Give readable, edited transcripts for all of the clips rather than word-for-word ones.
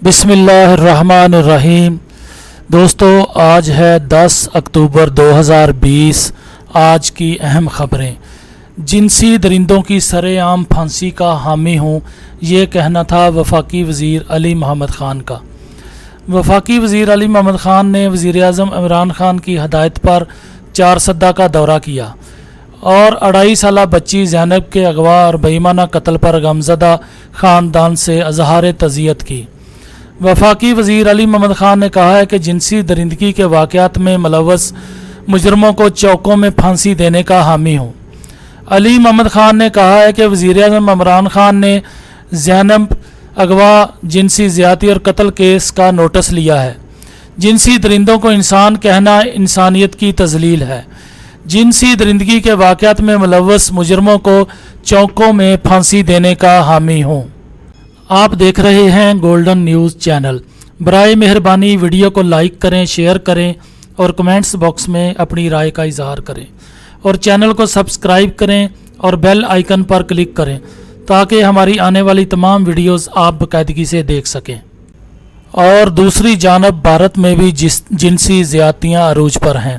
بسم اللہ الرحمن الرحیم۔ دوستو، آج ہے 10 اکتوبر 2020۔ آج کی اہم خبریں۔ جنسی درندوں کی سر عام پھانسی کا حامی ہوں، یہ کہنا تھا وفاقی وزیر علی محمد خان کا۔ وفاقی وزیر علی محمد خان نے وزیر اعظم عمران خان کی ہدایت پر چارسدہ کا دورہ کیا اور 2.5 سالہ بچی زینب کے اغوا اور بےایمانہ قتل پر غمزدہ خاندان سے اظہار تعزیت کی۔ وفاقی وزیر علی محمد خان نے کہا ہے کہ جنسی درندگی کے واقعات میں ملوث مجرموں کو چوکوں میں پھانسی دینے کا حامی ہوں۔ علی محمد خان نے کہا ہے کہ وزیر اعظم عمران خان نے زینب اغوا، جنسی زیادتی اور قتل کیس کا نوٹس لیا ہے۔ جنسی درندوں کو انسان کہنا انسانیت کی تذلیل ہے۔ جنسی درندگی کے واقعات میں ملوث مجرموں کو چوکوں میں پھانسی دینے کا حامی ہوں۔ آپ دیکھ رہے ہیں گولڈن نیوز چینل۔ برائے مہربانی ویڈیو کو لائک کریں، شیئر کریں اور کمنٹس باکس میں اپنی رائے کا اظہار کریں، اور چینل کو سبسکرائب کریں اور بیل آئیکن پر کلک کریں تاکہ ہماری آنے والی تمام ویڈیوز آپ باقاعدگی سے دیکھ سکیں۔ اور دوسری جانب بھارت میں بھی جنسی زیادتیاں عروج پر ہیں۔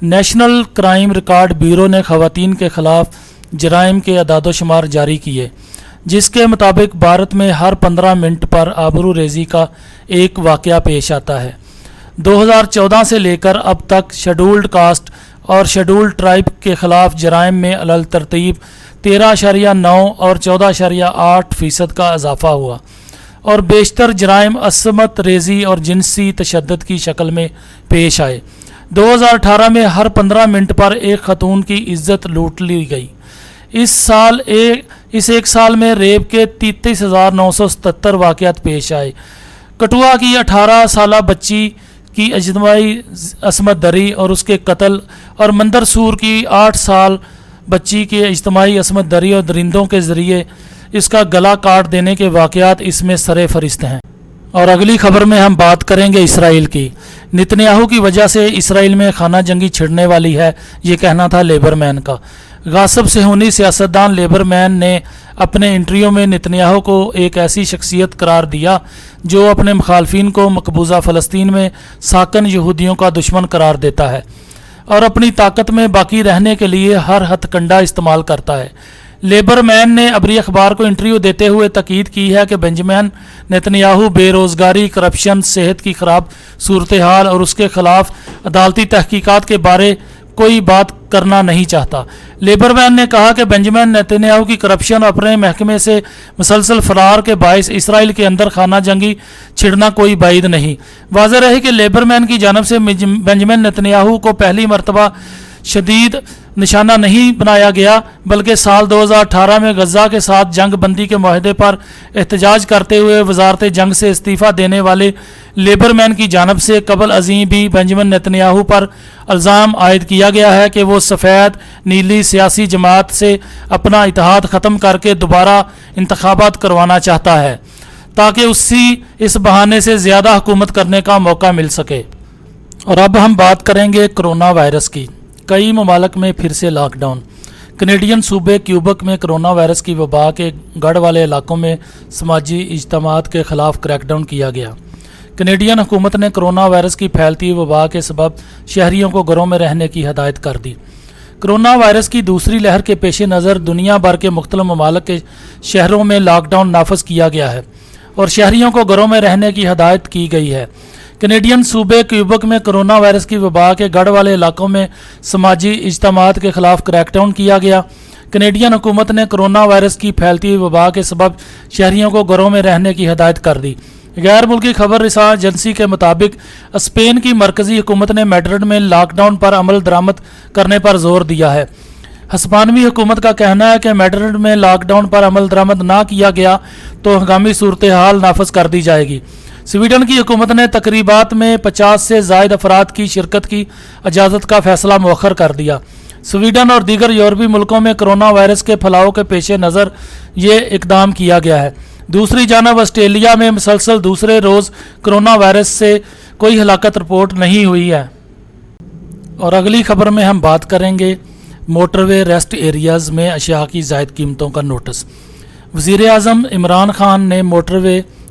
نیشنل کرائم ریکارڈ بیورو نے خواتین کے خلاف جرائم کے اعداد و شمار جاری کیے، جس کے مطابق بھارت میں ہر 15 منٹ پر آبرو ریزی کا ایک واقعہ پیش آتا ہے۔ 2014 سے لے کر اب تک شیڈولڈ کاسٹ اور شیڈولڈ ٹرائب کے خلاف جرائم میں علل ترتیب 13.9 اور 14.8% کا اضافہ ہوا، اور بیشتر جرائم عصمت ریزی اور جنسی تشدد کی شکل میں پیش آئے۔ 2018 میں ہر 15 منٹ پر ایک خاتون کی عزت لوٹ لی گئی۔ اس ایک سال میں ریپ کے 33,977 واقعات پیش آئے۔ کٹھوا کی 18 سالہ بچی کی اجتماعی عصمت دری اور اس کے قتل، اور مندرسور کی 8 سال بچی کی اجتماعی عصمت دری اور درندوں کے ذریعے اس کا گلا کاٹ دینے کے واقعات اس میں سر فہرست ہیں۔ اور اگلی خبر میں ہم بات کریں گے اسرائیل کی۔ نتنیاہو کی وجہ سے اسرائیل میں خانہ جنگی چھڑنے والی ہے، یہ کہنا تھا لیبر مین کا۔ غاصب صہیونی سیاستدان لیبر مین نے اپنے انٹرویو میں نتنیاہو کو ایک ایسی شخصیت قرار دیا جو اپنے مخالفین کو مقبوضہ فلسطین میں ساکن یہودیوں کا دشمن قرار دیتا ہے اور اپنی طاقت میں باقی رہنے کے لیے ہر ہتھ کنڈا استعمال کرتا ہے۔ لیبر مین نے ابری اخبار کو انٹرویو دیتے ہوئے تاکید کی ہے کہ بنجمن نتنیاہو بے روزگاری، کرپشن، صحت کی خراب صورتحال اور اس کے خلاف عدالتی تحقیقات کے بارے کوئی بات کرنا نہیں چاہتا۔ لیبر مین نے کہا کہ بنجمن نتنیاہو کی کرپشن اور اپنے محکمے سے مسلسل فرار کے باعث اسرائیل کے اندر خانہ جنگی چھڑنا کوئی بعید نہیں۔ واضح رہے کہ لیبر مین کی جانب سے بنجمن نتنیاہو کو پہلی مرتبہ شدید نشانہ نہیں بنایا گیا، بلکہ سال 2018 میں غزہ کے ساتھ جنگ بندی کے معاہدے پر احتجاج کرتے ہوئے وزارت جنگ سے استعفیٰ دینے والے لیبر مین کی جانب سے قبل ازیں بھی بنجمن نتنیاہو پر الزام عائد کیا گیا ہے کہ وہ سفید نیلی سیاسی جماعت سے اپنا اتحاد ختم کر کے دوبارہ انتخابات کروانا چاہتا ہے تاکہ اس بہانے سے زیادہ حکومت کرنے کا موقع مل سکے۔ اور اب ہم بات کریں گے کرونا وائرس کی۔ کئی ممالک میں پھر سے لاک ڈاؤن۔ کینیڈین صوبے کیوبک میں کرونا وائرس کی وبا کے گڑھ والے علاقوں میں سماجی اجتماعات کے خلاف کریک ڈاؤن کیا گیا۔ کینیڈین حکومت نے کرونا وائرس کی پھیلتی وبا کے سبب شہریوں کو گھروں میں رہنے کی ہدایت کر دی۔ کرونا وائرس کی دوسری لہر کے پیش نظر دنیا بھر کے مختلف ممالک کے شہروں میں لاک ڈاؤن نافذ کیا گیا ہے اور شہریوں کو گھروں میں رہنے کی ہدایت کی گئی ہے۔ کینیڈین صوبے کیوبک میں کرونا وائرس کی وبا کے گڑھ والے علاقوں میں سماجی اجتماعات کے خلاف کریک ڈاؤن کیا گیا۔ کینیڈین حکومت نے کرونا وائرس کی پھیلتی وبا کے سبب شہریوں کو گھروں میں رہنے کی ہدایت کر دی۔ غیر ملکی خبر رساں ایجنسی کے مطابق اسپین کی مرکزی حکومت نے میڈرڈ میں لاک ڈاؤن پر عمل درآمد کرنے پر زور دیا ہے۔ ہسپانوی حکومت کا کہنا ہے کہ میڈرڈ میں لاک ڈاؤن پر عمل درآمد نہ کیا گیا تو ہنگامی صورتحال نافذ کر دی جائے گی۔ سویڈن کی حکومت نے تقریبات میں 50 سے زائد افراد کی شرکت کی اجازت کا فیصلہ مؤخر کر دیا۔ سویڈن اور دیگر یورپی ملکوں میں کرونا وائرس کے پھیلاؤ کے پیش نظر یہ اقدام کیا گیا ہے۔ دوسری جانب آسٹریلیا میں مسلسل دوسرے روز کرونا وائرس سے کوئی ہلاکت رپورٹ نہیں ہوئی ہے۔ اور اگلی خبر میں ہم بات کریں گے موٹر وے ریسٹ ایریاز میں اشیاء کی زائد قیمتوں کا نوٹس۔ وزیر اعظم عمران خان نے موٹر وے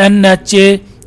NHA